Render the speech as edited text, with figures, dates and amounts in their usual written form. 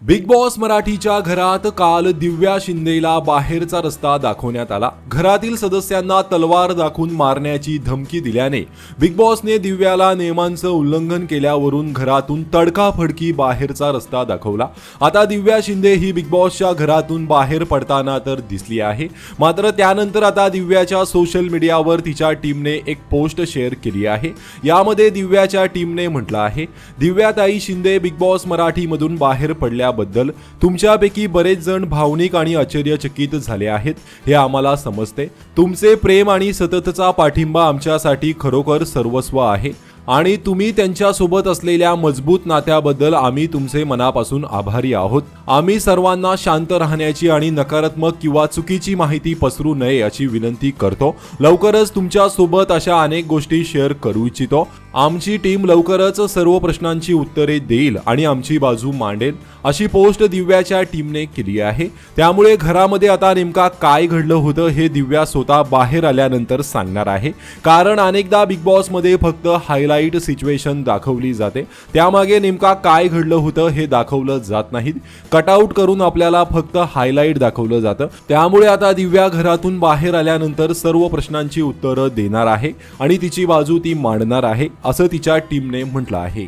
Big boss मराठीच्या घरात काल दिव्या शिंदेला बाहेरचा रस्ता दाखवण्यात आला। घरातील सदस्यांना तलवार दाखवून मारण्याची धमकी दिल्याने बिग बॉसने दिव्याला नियमांचं उल्लंघन केल्यावरून घरातून तडकाफडकी बाहेरचा रस्ता दाखवला। आता दिव्या शिंदे ही बिग बॉसच्या घरातून बाहेर पडताना तर दिसली आहे, मात्र त्यानंतर आता दिव्याच्या सोशल मीडियावर तिच्या टीमने एक पोस्ट शेअर केली आहे। यामध्ये दिव्याच्या टीमने म्हटलं आहे, दिव्याताई शिंदे बिग बॉस मराठीमधून बाहेर पडल्या बद्दल तुमच्यापैकी बरेच जण भावनिक आणि आश्चर्यचकित झाले आहेत, हे आम्हाला समजते। तुमचे प्रेम आणि सततचा पाठिंबा आमच्यासाठी खरोखर सर्वस्व आहे आणि तुम्ही त्यांच्यासोबत असलेल्या मजबूत नात्याबद्दल आम्ही तुमचे मनापासून आभारी आहोत। आम्ही सर्वांना शांत राहण्याची आणि नकारात्मक किंवा चुकीची माहिती पसरू नये अशी विनंती करतो। लवकरच तुमच्यासोबत अशा अनेक गोष्टी शेअर करू इच्छितो। आमची टीम लवकरच सर्व प्रश्नांची उत्तरे देईल आणि आमची बाजू मांडेल, अशी पोस्ट दिव्याच्या टीमने केली आहे। त्यामुळे घरामध्ये आता नेमका काय घडलं होतं हे दिव्या स्वतः बाहेर आल्यानंतर सांगणार आहे, कारण अनेकदा बिग बॉस मध्ये फक्त हायलाइट सिच्युएशन दाखवली जाते, त्यामागे नेमका काय घडलं होतं हे दाखवलं जात नाही। कटआउट करून आपल्याला फक्त हायलाइट दाखवलं जातं। त्यामुळे आता दिव्या घरातून बाहेर आल्यानंतर सर्व प्रश्नांची उत्तरं देणार आहे आणि तिची बाजू ती मांडणार आहे, असं तिच्या टीमने म्हटलं आहे।